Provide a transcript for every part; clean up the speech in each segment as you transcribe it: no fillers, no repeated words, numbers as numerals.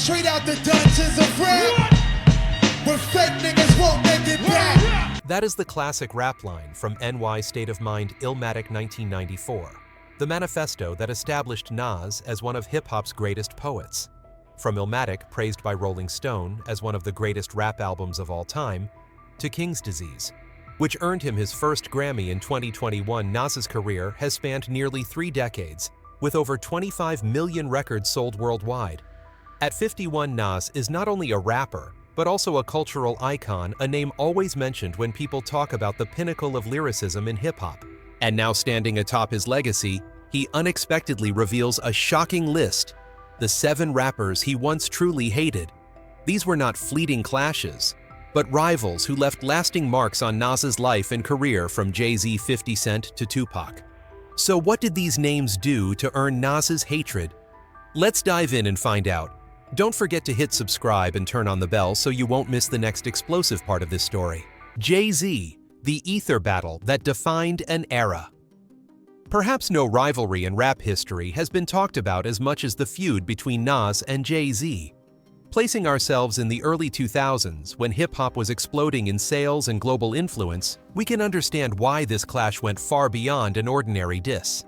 Straight out the dungeons of rap, where fake niggas won't make it back. That is the classic rap line from NY State of Mind Illmatic 1994, the manifesto that established Nas as one of hip-hop's greatest poets. From Illmatic, praised by Rolling Stone as one of the greatest rap albums of all time, to King's Disease, which earned him his first Grammy in 2021, Nas's career has spanned nearly 3 decades, with over 25 million records sold worldwide. At 51, Nas is not only a rapper, but also a cultural icon, a name always mentioned when people talk about the pinnacle of lyricism in hip-hop. And now standing atop his legacy, he unexpectedly reveals a shocking list: the 7 rappers he once truly hated. These were not fleeting clashes, but rivals who left lasting marks on Nas's life and career, from Jay-Z, 50 Cent to Tupac. So what did these names do to earn Nas's hatred? Let's dive in and find out. Don't forget to hit subscribe and turn on the bell so you won't miss the next explosive part of this story. Jay-Z, the ether battle that defined an era. Perhaps no rivalry in rap history has been talked about as much as the feud between Nas and Jay-Z. Placing ourselves in the early 2000s, when hip-hop was exploding in sales and global influence, we can understand why this clash went far beyond an ordinary diss.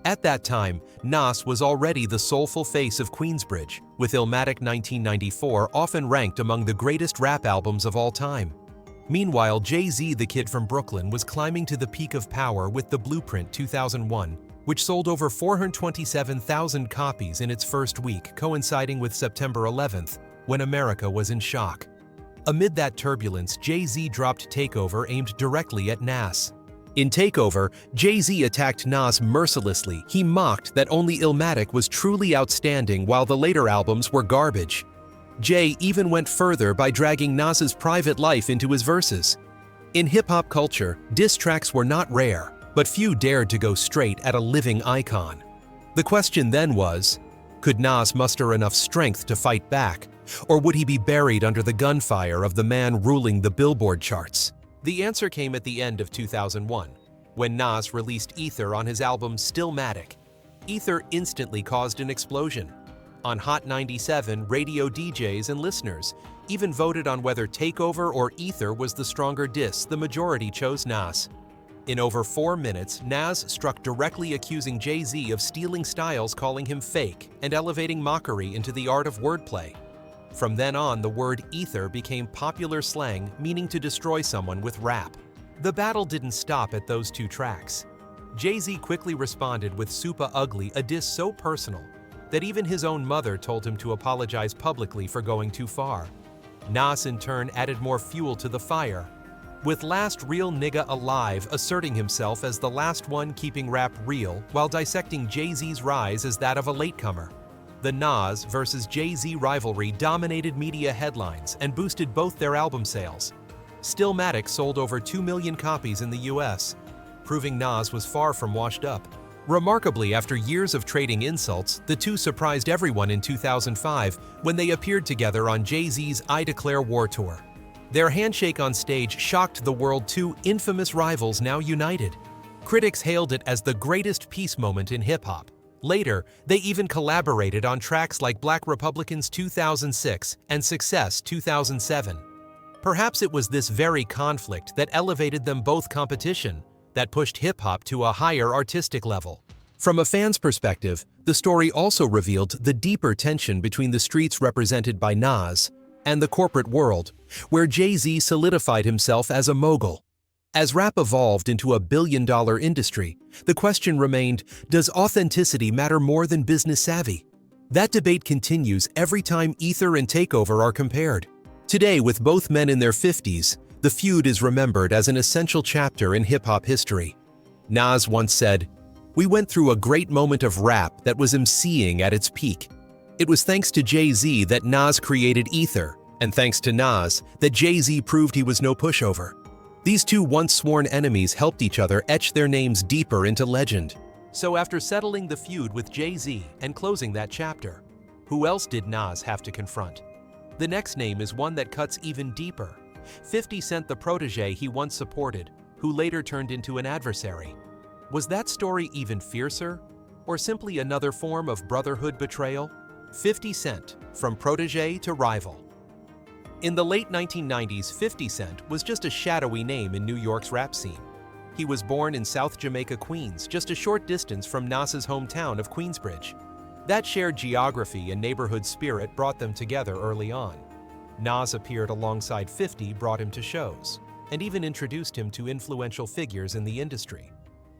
At that time, Nas was already the soulful face of Queensbridge, with Illmatic 1994 often ranked among the greatest rap albums of all time. Meanwhile, Jay-Z, the Kid from Brooklyn, was climbing to the peak of power with The Blueprint 2001, which sold over 427,000 copies in its first week, coinciding with September 11th, when America was in shock. Amid that turbulence, Jay-Z dropped Takeover, aimed directly at Nas. In Takeover, Jay-Z attacked Nas mercilessly. He mocked that only Illmatic was truly outstanding while the later albums were garbage. Jay even went further by dragging Nas's private life into his verses. In hip-hop culture, diss tracks were not rare, but few dared to go straight at a living icon. The question then was, could Nas muster enough strength to fight back, or would he be buried under the gunfire of the man ruling the Billboard charts? The answer came at the end of 2001, when Nas released Ether on his album Stillmatic. Ether instantly caused an explosion. On Hot 97, radio DJs and listeners even voted on whether Takeover or Ether was the stronger diss. The majority chose Nas. In over 4 minutes, Nas struck directly, accusing Jay-Z of stealing styles, calling him fake, and elevating mockery into the art of wordplay. From then on, the word ether became popular slang, meaning to destroy someone with rap. The battle didn't stop at those 2 tracks. Jay-Z quickly responded with Super Ugly, a diss so personal that even his own mother told him to apologize publicly for going too far. Nas, in turn, added more fuel to the fire, with Last Real Nigga Alive asserting himself as the last one keeping rap real, while dissecting Jay-Z's rise as that of a latecomer. The Nas versus Jay-Z rivalry dominated media headlines and boosted both their album sales. Stillmatic sold over 2 million copies in the US, proving Nas was far from washed up. Remarkably, after years of trading insults, the two surprised everyone in 2005 when they appeared together on Jay-Z's I Declare War tour. Their handshake on stage shocked the world. 2 infamous rivals now united. Critics hailed it as the greatest peace moment in hip-hop. Later, they even collaborated on tracks like Black Republicans 2006 and Success 2007. Perhaps it was this very conflict that elevated them both competition, that pushed hip-hop to a higher artistic level. From a fan's perspective, the story also revealed the deeper tension between the streets represented by Nas and the corporate world, where Jay-Z solidified himself as a mogul. As rap evolved into a billion-dollar industry, the question remained, does authenticity matter more than business savvy? That debate continues every time Ether and Takeover are compared. Today, with both men in their 50s, the feud is remembered as an essential chapter in hip-hop history. Nas once said, "We went through a great moment of rap that was emceeing at its peak. It was thanks to Jay-Z that Nas created Ether, and thanks to Nas that Jay-Z proved he was no pushover." These two once sworn enemies helped each other etch their names deeper into legend. So after settling the feud with Jay-Z and closing that chapter, who else did Nas have to confront? The next name is one that cuts even deeper. 50 Cent, the protege he once supported, who later turned into an adversary. Was that story even fiercer, or simply another form of brotherhood betrayal? 50 Cent, from protege to rival. In the late 1990s, 50 Cent was just a shadowy name in New York's rap scene. He was born in South Jamaica, Queens, just a short distance from Nas's hometown of Queensbridge. That shared geography and neighborhood spirit brought them together early on. Nas appeared alongside 50, brought him to shows, and even introduced him to influential figures in the industry.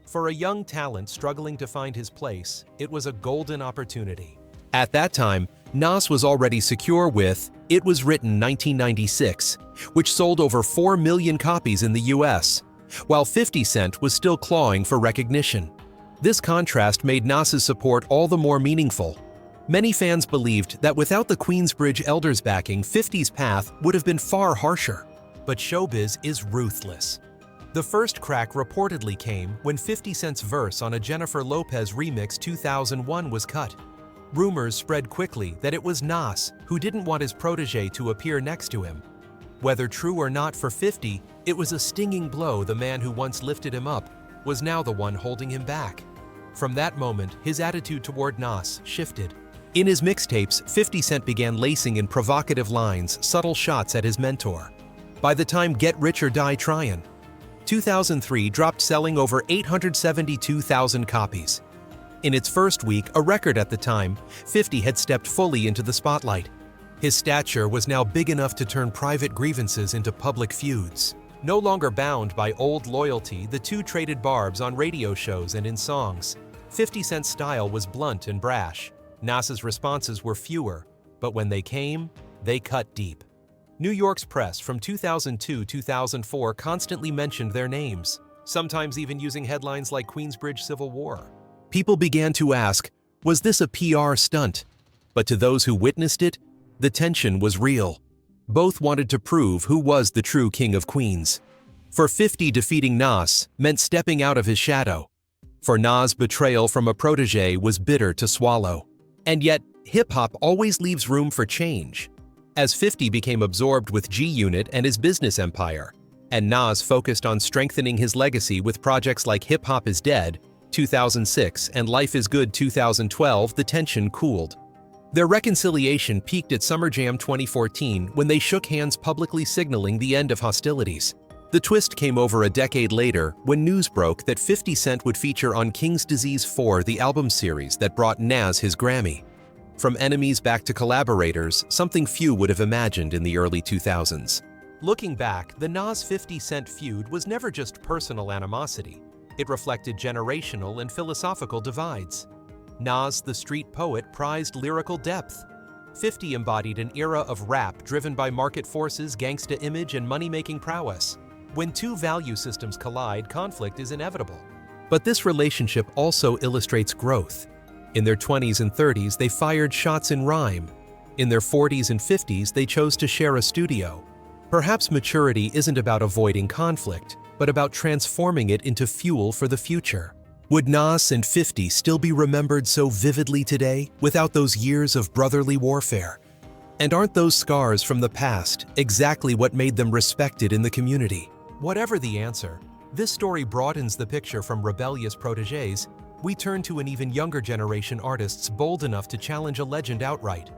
For a young talent struggling to find his place, it was a golden opportunity. At that time, Nas was already secure with It Was Written 1996, which sold over 4 million copies in the US, while 50 Cent was still clawing for recognition. This contrast made Nas's support all the more meaningful. Many fans believed that without the Queensbridge elders backing, 50's path would have been far harsher. But showbiz is ruthless. The first crack reportedly came when 50 Cent's verse on a Jennifer Lopez remix 2001 was cut. Rumors spread quickly that it was Nas who didn't want his protege to appear next to him. Whether true or not for 50, it was a stinging blow. The man who once lifted him up was now the one holding him back. From that moment, his attitude toward Nas shifted. In his mixtapes, 50 Cent began lacing in provocative lines, subtle shots at his mentor. By the time Get Rich or Die Tryin', 2003 dropped selling over 872,000 copies. In its first week, a record at the time, 50 had stepped fully into the spotlight. His stature was now big enough to turn private grievances into public feuds. No longer bound by old loyalty, the two traded barbs on radio shows and in songs. 50 Cent's style was blunt and brash. Nas's responses were fewer, but when they came, they cut deep. New York's press from 2002-2004 constantly mentioned their names, sometimes even using headlines like Queensbridge Civil War. People began to ask, was this a PR stunt? But to those who witnessed it, the tension was real. Both wanted to prove who was the true king of Queens. For 50, defeating Nas meant stepping out of his shadow. For Nas, betrayal from a protege was bitter to swallow. And yet, hip-hop always leaves room for change. As 50 became absorbed with G-Unit and his business empire, and Nas focused on strengthening his legacy with projects like Hip Hop Is Dead, 2006, and Life Is Good, 2012, the tension cooled. Their reconciliation peaked at Summer Jam 2014 when they shook hands, publicly signaling the end of hostilities. The twist came over a decade later when news broke that 50 Cent would feature on King's Disease 4, the album series that brought Nas his Grammy. From enemies back to collaborators, something few would have imagined in the early 2000s. Looking back, the Nas-50 Cent feud was never just personal animosity. It reflected generational and philosophical divides. Nas, the street poet, prized lyrical depth. 50 embodied an era of rap driven by market forces, gangsta image, and money-making prowess. When two value systems collide, conflict is inevitable. But this relationship also illustrates growth. In their 20s and 30s, they fired shots in rhyme. In their 40s and 50s, they chose to share a studio. Perhaps maturity isn't about avoiding conflict, but about transforming it into fuel for the future. Would Nas and 50 still be remembered so vividly today without those years of brotherly warfare? And aren't those scars from the past exactly what made them respected in the community? Whatever the answer, this story broadens the picture from rebellious proteges. We turn to an even younger generation artists bold enough to challenge a legend outright.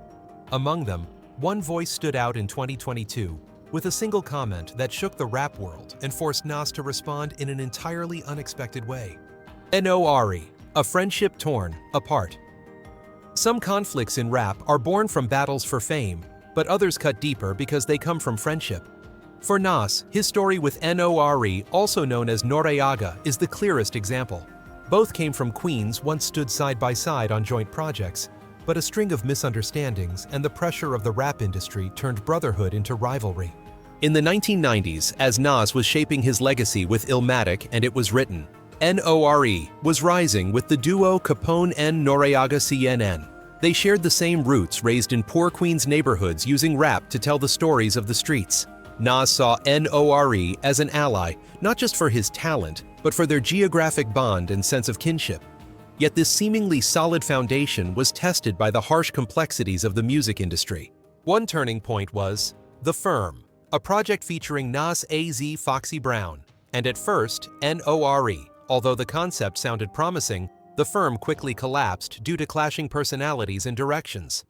Among them, one voice stood out in 2022 with a single comment that shook the rap world and forced Nas to respond in an entirely unexpected way. Noreaga, a friendship torn apart. Some conflicts in rap are born from battles for fame, but others cut deeper because they come from friendship. For Nas, his story with Noreaga, also known as Noreaga, is the clearest example. Both came from Queens, once stood side by side on joint projects, but a string of misunderstandings and the pressure of the rap industry turned brotherhood into rivalry. In the 1990s, as Nas was shaping his legacy with Illmatic and It Was Written, Noreaga was rising with the duo Capone and Noreaga CNN. They shared the same roots, raised in poor Queens neighborhoods using rap to tell the stories of the streets. Nas saw Noreaga as an ally, not just for his talent, but for their geographic bond and sense of kinship. Yet this seemingly solid foundation was tested by the harsh complexities of the music industry. One turning point was The Firm, a project featuring Nas, AZ, Foxy Brown. And at first, Noreaga, although the concept sounded promising, The Firm quickly collapsed due to clashing personalities and directions.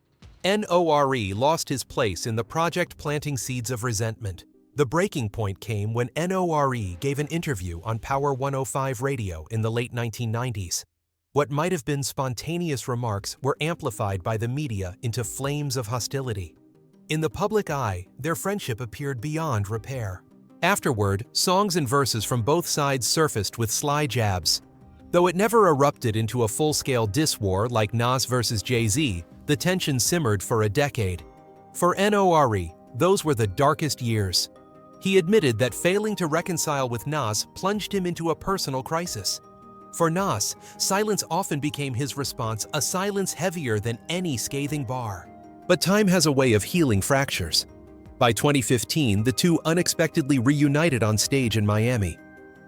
Nore lost his place in the project, planting seeds of resentment. The breaking point came when Nore gave an interview on Power 105 radio in the late 1990s. What might have been spontaneous remarks were amplified by the media into flames of hostility. In the public eye, their friendship appeared beyond repair. Afterward, songs and verses from both sides surfaced with sly jabs. Though it never erupted into a full-scale diss war like Nas versus Jay-Z, the tension simmered for a decade. For Nore, those were the darkest years. He admitted that failing to reconcile with Nas plunged him into a personal crisis. For Nas, silence often became his response, a silence heavier than any scathing bar. But time has a way of healing fractures. By 2015, the two unexpectedly reunited on stage in Miami.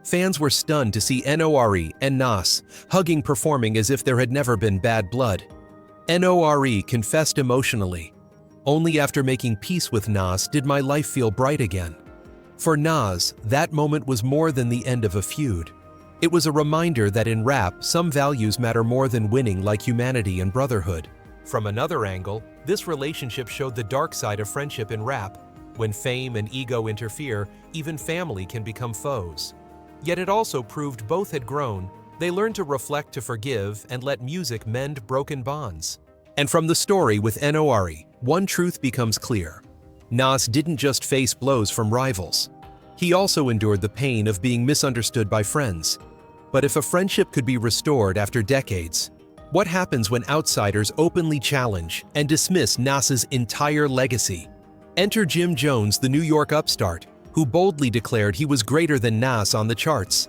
Fans were stunned to see Nore and Nas hugging, performing as if there had never been bad blood. Nore confessed emotionally, "Only after making peace with Nas did my life feel bright again." For Nas, that moment was more than the end of a feud. It was a reminder that in rap, some values matter more than winning, like humanity and brotherhood. From another angle, this relationship showed the dark side of friendship in rap. When fame and ego interfere, even family can become foes. Yet it also proved both had grown. They learned to reflect, to forgive, and let music mend broken bonds. And from the story with Nore, one truth becomes clear. Nas didn't just face blows from rivals. He also endured the pain of being misunderstood by friends. But if a friendship could be restored after decades, what happens when outsiders openly challenge and dismiss Nas's entire legacy? Enter Jim Jones, the New York upstart, who boldly declared he was greater than Nas on the charts.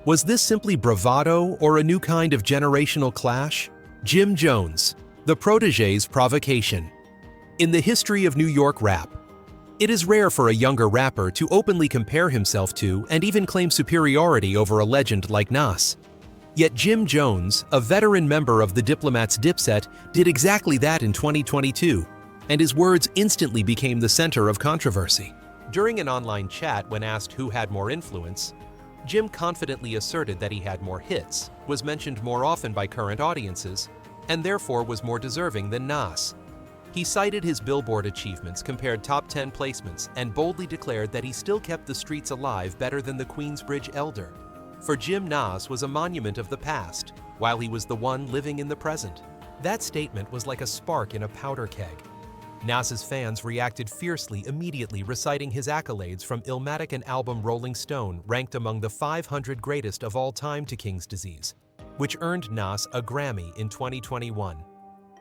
Was this simply bravado or a new kind of generational clash? Jim Jones, the protege's provocation. In the history of New York rap, it is rare for a younger rapper to openly compare himself to and even claim superiority over a legend like Nas. Yet Jim Jones, a veteran member of the Diplomats' Dipset, did exactly that in 2022, and his words instantly became the center of controversy. During an online chat, when asked who had more influence, Jim confidently asserted that he had more hits, was mentioned more often by current audiences, and therefore was more deserving than Nas. He cited his Billboard achievements, compared top 10 placements, and boldly declared that he still kept the streets alive better than the Queensbridge Elder. For Jim, Nas was a monument of the past, while he was the one living in the present. That statement was like a spark in a powder keg. Nas's fans reacted fiercely, immediately reciting his accolades, from Illmatic and album Rolling Stone ranked among the 500 greatest of all time to King's Disease, which earned Nas a Grammy in 2021.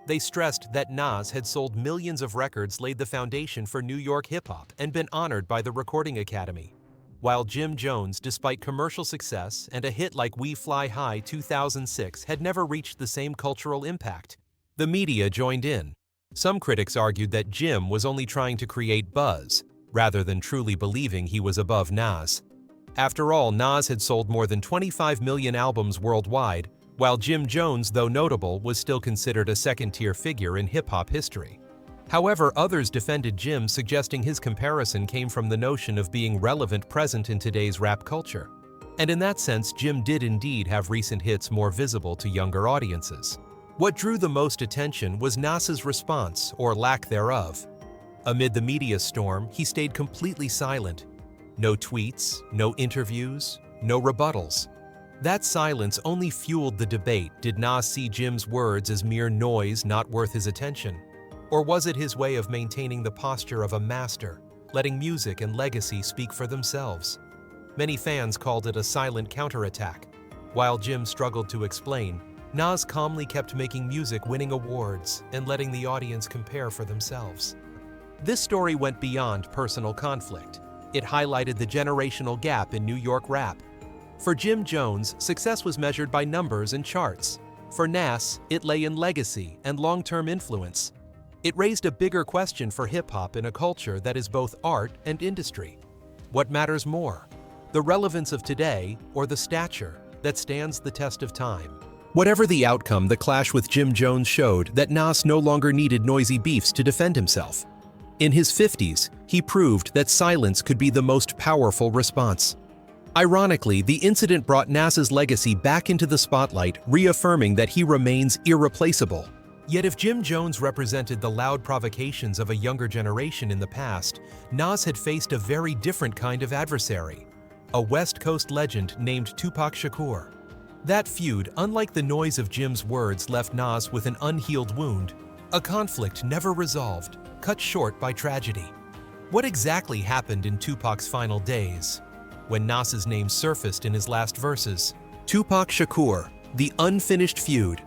They stressed that Nas had sold millions of records, laid the foundation for New York hip-hop, and been honored by the Recording Academy. While Jim Jones, despite commercial success and a hit like We Fly High 2006, had never reached the same cultural impact, the media joined in. Some critics argued that Jim was only trying to create buzz, rather than truly believing he was above Nas. After all, Nas had sold more than 25 million albums worldwide, while Jim Jones, though notable, was still considered a second-tier figure in hip-hop history. However, others defended Jim, suggesting his comparison came from the notion of being relevant, present in today's rap culture. And in that sense, Jim did indeed have recent hits more visible to younger audiences. What drew the most attention was Nas's response, or lack thereof. Amid the media storm, he stayed completely silent. No tweets, no interviews, no rebuttals. That silence only fueled the debate. Did Nas see Jim's words as mere noise not worth his attention? Or was it his way of maintaining the posture of a master, letting music and legacy speak for themselves? Many fans called it a silent counterattack. While Jim struggled to explain, Nas calmly kept making music, winning awards, and letting the audience compare for themselves. This story went beyond personal conflict. It highlighted the generational gap in New York rap. For Jim Jones, success was measured by numbers and charts. For Nas, it lay in legacy and long-term influence. It raised a bigger question for hip-hop in a culture that is both art and industry. What matters more, the relevance of today or the stature that stands the test of time? Whatever the outcome, the clash with Jim Jones showed that Nas no longer needed noisy beefs to defend himself. In his 50s, he proved that silence could be the most powerful response. Ironically, the incident brought Nas's legacy back into the spotlight, reaffirming that he remains irreplaceable. Yet if Jim Jones represented the loud provocations of a younger generation in the past, Nas had faced a very different kind of adversary, a West Coast legend named Tupac Shakur. That feud, unlike the noise of Jim's words, left Nas with an unhealed wound, a conflict never resolved, cut short by tragedy. What exactly happened in Tupac's final days? When Nas's name surfaced in his last verses, Tupac Shakur, the unfinished feud.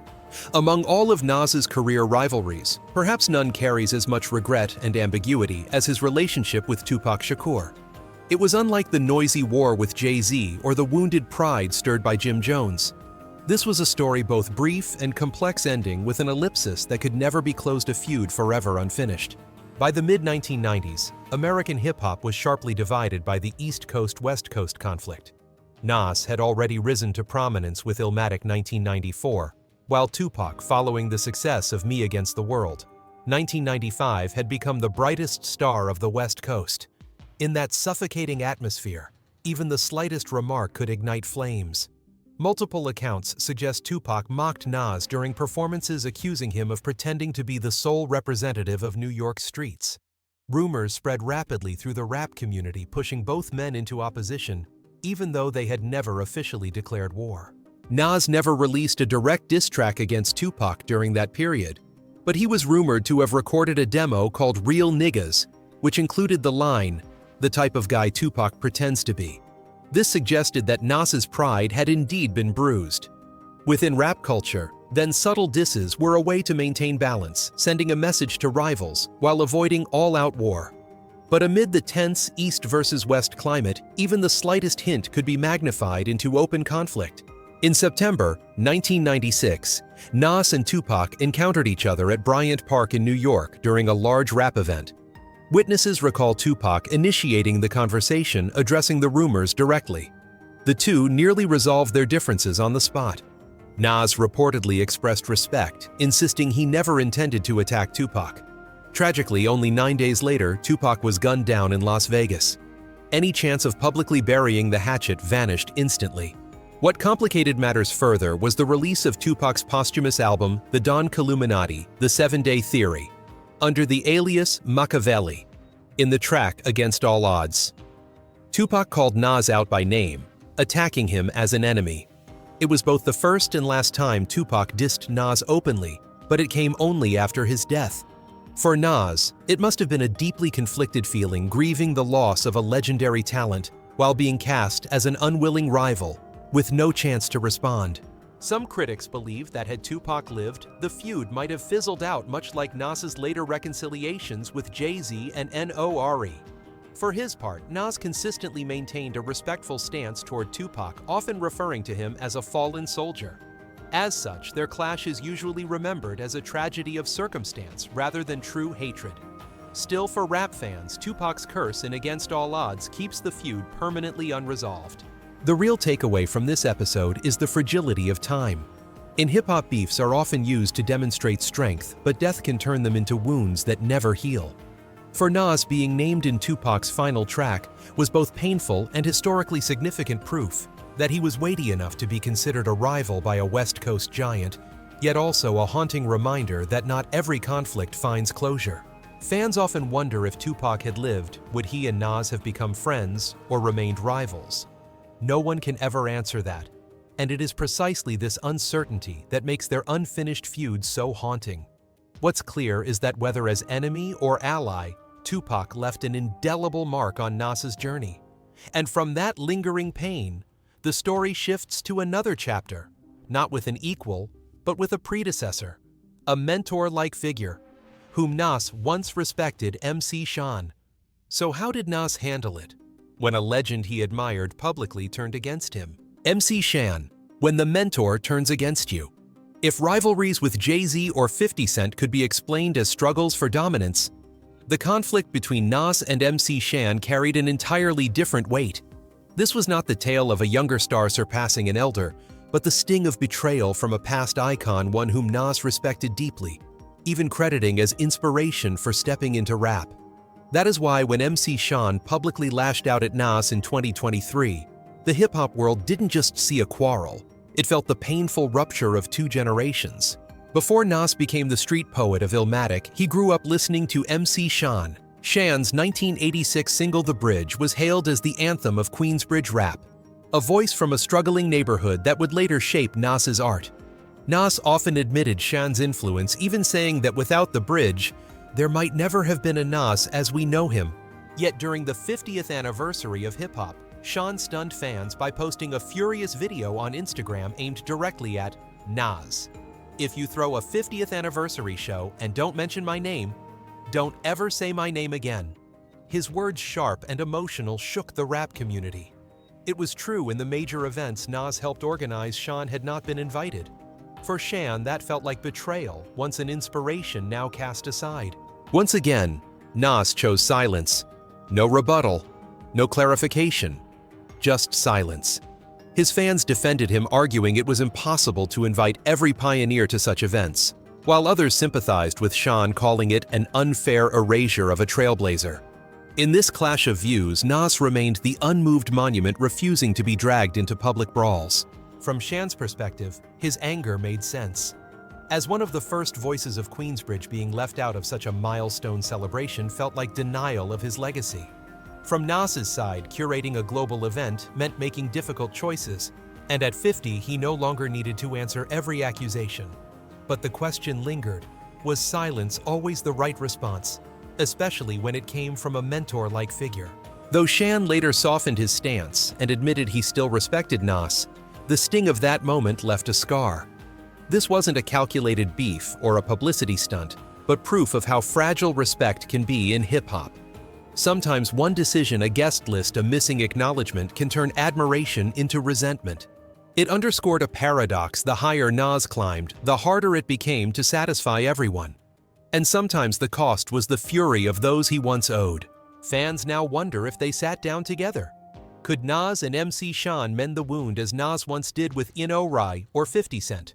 Among all of Nas's career rivalries, perhaps none carries as much regret and ambiguity as his relationship with Tupac Shakur. It was unlike the noisy war with Jay-Z or the wounded pride stirred by Jim Jones. This was a story both brief and complex ending with an ellipsis that could never be closed, a feud forever unfinished. By the mid-1990s, American hip-hop was sharply divided by the East Coast-West Coast conflict. Nas had already risen to prominence with Illmatic 1994, while Tupac, following the success of Me Against the World, 1995 had become the brightest star of the West Coast. In that suffocating atmosphere, even the slightest remark could ignite flames. Multiple accounts suggest Tupac mocked Nas during performances, accusing him of pretending to be the sole representative of New York streets. Rumors spread rapidly through the rap community, pushing both men into opposition, even though they had never officially declared war. Nas never released a direct diss track against Tupac during that period, but he was rumored to have recorded a demo called Real Niggas, which included the line, "The type of guy Tupac pretends to be." This suggested that Nas's pride had indeed been bruised. Within rap culture, then subtle disses were a way to maintain balance, sending a message to rivals while avoiding all-out war. But amid the tense East versus West climate, even the slightest hint could be magnified into open conflict. In September 1996, Nas and Tupac encountered each other at Bryant Park in New York during a large rap event. Witnesses recall Tupac initiating the conversation, addressing the rumors directly. The two nearly resolved their differences on the spot. Nas reportedly expressed respect, insisting he never intended to attack Tupac. Tragically, only 9 days later, Tupac was gunned down in Las Vegas. Any chance of publicly burying the hatchet vanished instantly. What complicated matters further was the release of Tupac's posthumous album, The Don Killuminati, The 7-Day Theory, under the alias Machiavelli. In the track Against All Odds, Tupac called Nas out by name, attacking him as an enemy. It was both the first and last time Tupac dissed Nas openly, but it came only after his death. For Nas, it must have been a deeply conflicted feeling, grieving the loss of a legendary talent while being cast as an unwilling rival, with no chance to respond. Some critics believe that had Tupac lived, the feud might have fizzled out, much like Nas's later reconciliations with Jay-Z and Noreaga. For his part, Nas consistently maintained a respectful stance toward Tupac, often referring to him as a fallen soldier. As such, their clash is usually remembered as a tragedy of circumstance rather than true hatred. Still, for rap fans, Tupac's curse in Against All Odds keeps the feud permanently unresolved. The real takeaway from this episode is the fragility of time. In hip-hop, beefs are often used to demonstrate strength, but death can turn them into wounds that never heal. For Nas, being named in Tupac's final track was both painful and historically significant proof that he was weighty enough to be considered a rival by a West Coast giant, yet also a haunting reminder that not every conflict finds closure. Fans often wonder if Tupac had lived, would he and Nas have become friends or remained rivals? No one can ever answer that, and it is precisely this uncertainty that makes their unfinished feud so haunting. What's clear is that whether as enemy or ally, Tupac left an indelible mark on Nas's journey. And from that lingering pain, the story shifts to another chapter, not with an equal, but with a predecessor, a mentor-like figure, whom Nas once respected, MC Shan. So how did Nas handle it when a legend he admired publicly turned against him? MC Shan, when the mentor turns against you. If rivalries with Jay-Z or 50 Cent could be explained as struggles for dominance, the conflict between Nas and MC Shan carried an entirely different weight. This was not the tale of a younger star surpassing an elder, but the sting of betrayal from a past icon, one whom Nas respected deeply, even crediting as inspiration for stepping into rap. That is why when MC Shan publicly lashed out at Nas in 2023, the hip-hop world didn't just see a quarrel, it felt the painful rupture of two generations. Before Nas became the street poet of Illmatic, he grew up listening to MC Shan. Shan's 1986 single The Bridge was hailed as the anthem of Queensbridge rap, a voice from a struggling neighborhood that would later shape Nas's art. Nas often admitted Shan's influence, even saying that without The Bridge, there might never have been a Nas as we know him. Yet during the 50th anniversary of hip-hop, Shan stunned fans by posting a furious video on Instagram aimed directly at Nas. "If you throw a 50th anniversary show and don't mention my name, don't ever say my name again." His words, sharp and emotional, shook the rap community. It was true in the major events Nas helped organize, Shan had not been invited. For Shan, that felt like betrayal, once an inspiration now cast aside. Once again, Nas chose silence. No rebuttal, no clarification, just silence. His fans defended him, arguing it was impossible to invite every pioneer to such events, while others sympathized with Shan, calling it an unfair erasure of a trailblazer. In this clash of views, Nas remained the unmoved monument, refusing to be dragged into public brawls. From Shan's perspective, his anger made sense. As one of the first voices of Queensbridge, being left out of such a milestone celebration felt like denial of his legacy. From Nas's side, curating a global event meant making difficult choices, and at 50, he no longer needed to answer every accusation. But the question lingered: was silence always the right response, especially when it came from a mentor-like figure? Though Shan later softened his stance and admitted he still respected Nas, the sting of that moment left a scar. This wasn't a calculated beef or a publicity stunt, but proof of how fragile respect can be in hip-hop. Sometimes one decision, a guest list, a missing acknowledgement, can turn admiration into resentment. It underscored a paradox: the higher Nas climbed, the harder it became to satisfy everyone. And sometimes the cost was the fury of those he once owed. Fans now wonder if they sat down together. Could Nas and MC Shan mend the wound as Nas once did with Noreaga or 50 Cent?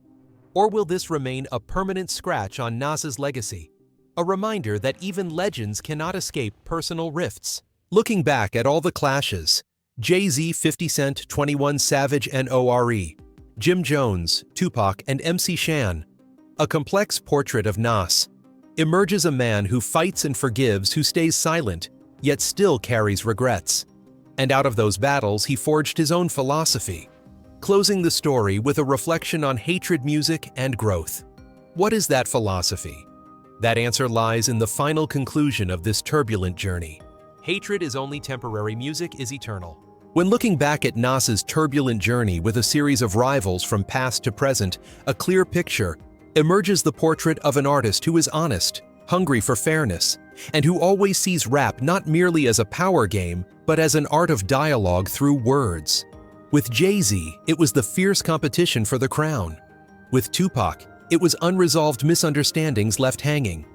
Or will this remain a permanent scratch on Nas's legacy? A reminder that even legends cannot escape personal rifts. Looking back at all the clashes, Jay-Z, 50 Cent, 21 Savage, and Nore, Jim Jones, Tupac, and MC Shan, a complex portrait of Nas, emerges a man who fights and forgives, who stays silent, yet still carries regrets. And out of those battles, he forged his own philosophy, closing the story with a reflection on hatred, music, and growth. What is that philosophy? That answer lies in the final conclusion of this turbulent journey. Hatred is only temporary, music is eternal. When looking back at Nas's turbulent journey with a series of rivals from past to present, a clear picture emerges: the portrait of an artist who is honest, hungry for fairness, and who always sees rap not merely as a power game, but as an art of dialogue through words. With Jay-Z, it was the fierce competition for the crown. With Tupac, it was unresolved misunderstandings left hanging.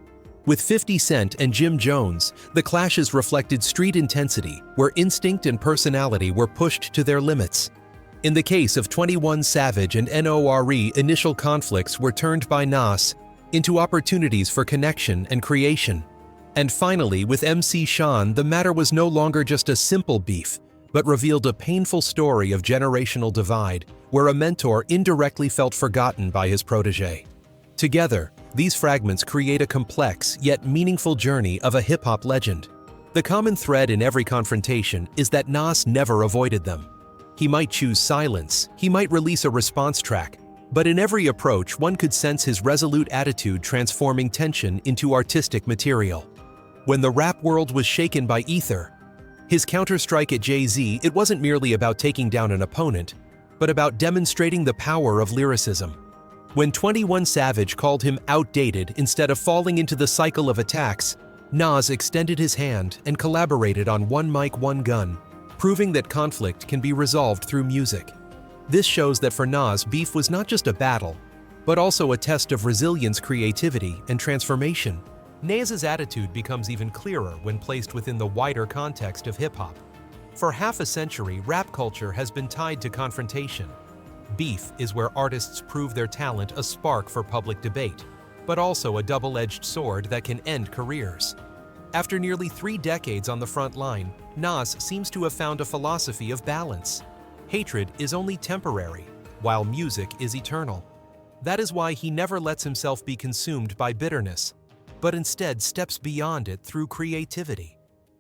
With 50 Cent and Jim Jones, the clashes reflected street intensity, where instinct and personality were pushed to their limits. In the case of 21 Savage and Nore, initial conflicts were turned by Nas into opportunities for connection and creation. And finally, with MC Shan, the matter was no longer just a simple beef, but revealed a painful story of generational divide, where a mentor indirectly felt forgotten by his protege. Together, these fragments create a complex yet meaningful journey of a hip-hop legend. The common thread in every confrontation is that Nas never avoided them. He might choose silence, he might release a response track, but in every approach one could sense his resolute attitude, transforming tension into artistic material. When the rap world was shaken by Ether, his counterstrike at Jay-Z, it wasn't merely about taking down an opponent, but about demonstrating the power of lyricism. When 21 Savage called him outdated instead of falling into the cycle of attacks, Nas extended his hand and collaborated on One Mic, One Gun, proving that conflict can be resolved through music. This shows that for Nas, beef was not just a battle, but also a test of resilience, creativity, and transformation. Nas's attitude becomes even clearer when placed within the wider context of hip-hop. For half a century, rap culture has been tied to confrontation. Beef is where artists prove their talent, a spark for public debate, but also a double-edged sword that can end careers. After nearly 3 decades on the front line, Nas seems to have found a philosophy of balance. Hatred is only temporary, while music is eternal. That is why he never lets himself be consumed by bitterness, but instead steps beyond it through creativity.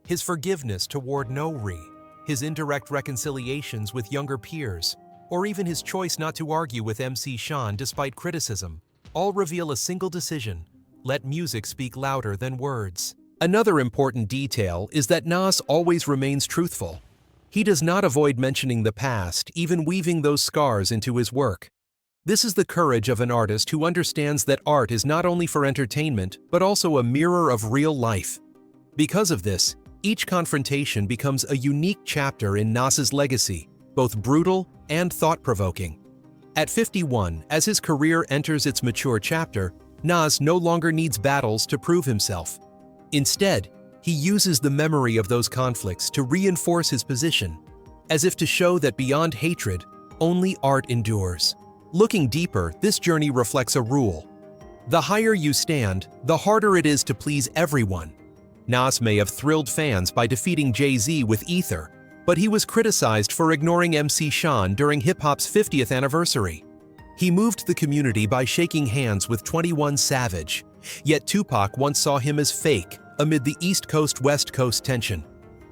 His forgiveness toward Noreaga, his indirect reconciliations with younger peers, or even his choice not to argue with MC Shan despite criticism, all reveal a single decision: let music speak louder than words. Another important detail is that Nas always remains truthful. He does not avoid mentioning the past, even weaving those scars into his work. This is the courage of an artist who understands that art is not only for entertainment, but also a mirror of real life. Because of this, each confrontation becomes a unique chapter in Nas's legacy, both brutal and thought-provoking. At 51, as his career enters its mature chapter, Nas no longer needs battles to prove himself. Instead, he uses the memory of those conflicts to reinforce his position, as if to show that beyond hatred, only art endures. Looking deeper, this journey reflects a rule: the higher you stand, the harder it is to please everyone. Nas may have thrilled fans by defeating Jay-Z with Ether, but he was criticized for ignoring MC Shan during hip-hop's 50th anniversary. He moved the community by shaking hands with 21 Savage, yet Tupac once saw him as fake amid the East Coast-West Coast tension.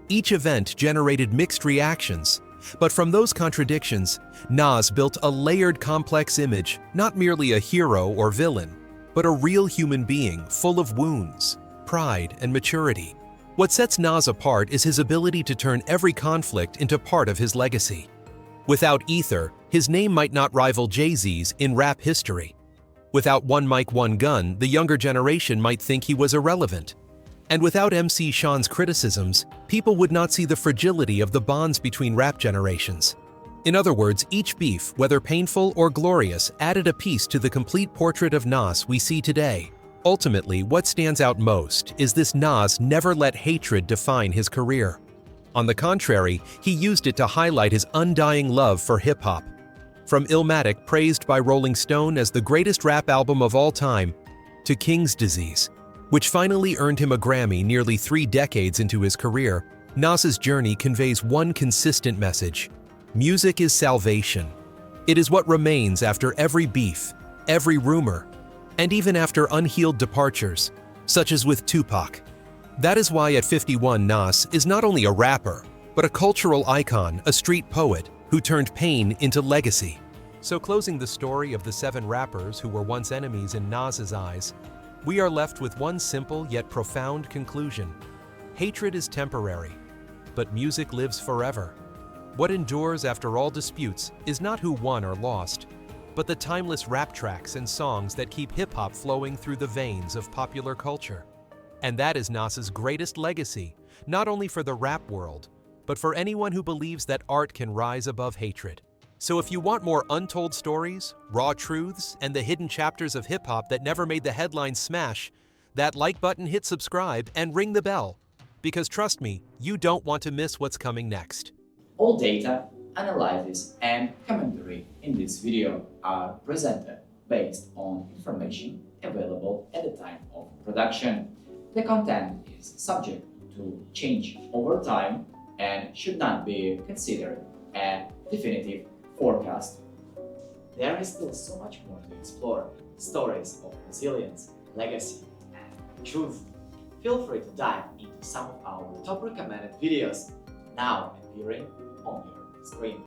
Each event generated mixed reactions, but from those contradictions, Nas built a layered, complex image, not merely a hero or villain, but a real human being full of wounds, pride, and maturity. What sets Nas apart is his ability to turn every conflict into part of his legacy. Without Ether, his name might not rival Jay-Z's in rap history. Without One Mic, One Gun, the younger generation might think he was irrelevant. And without MC Shan's criticisms, people would not see the fragility of the bonds between rap generations. In other words, each beef, whether painful or glorious, added a piece to the complete portrait of Nas we see today. Ultimately, what stands out most is this: Nas never let hatred define his career. On the contrary, he used it to highlight his undying love for hip-hop. From Illmatic, praised by Rolling Stone as the greatest rap album of all time, to King's Disease, which finally earned him a Grammy nearly 3 decades into his career, Nas's journey conveys one consistent message: music is salvation. It is what remains after every beef, every rumor, and even after unhealed departures, such as with Tupac. That is why at 51, Nas is not only a rapper, but a cultural icon, a street poet who turned pain into legacy. So closing the story of the 7 rappers who were once enemies in Nas's eyes, we are left with one simple yet profound conclusion: hatred is temporary, but music lives forever. What endures after all disputes is not who won or lost, but the timeless rap tracks and songs that keep hip-hop flowing through the veins of popular culture. And that is Nas's greatest legacy, not only for the rap world, but for anyone who believes that art can rise above hatred. So if you want more untold stories, raw truths, and the hidden chapters of hip-hop that never made the headlines, smash that like button, hit subscribe, and ring the bell. Because trust me, you don't want to miss what's coming next. All data, analysis, and commentary in this video are presented based on information available at the time of production. The content is subject to change over time and should not be considered a definitive forecast. There is still so much more to explore: stories of resilience, legacy, and truth. Feel free to dive into some of our top recommended videos now appearing on your screen.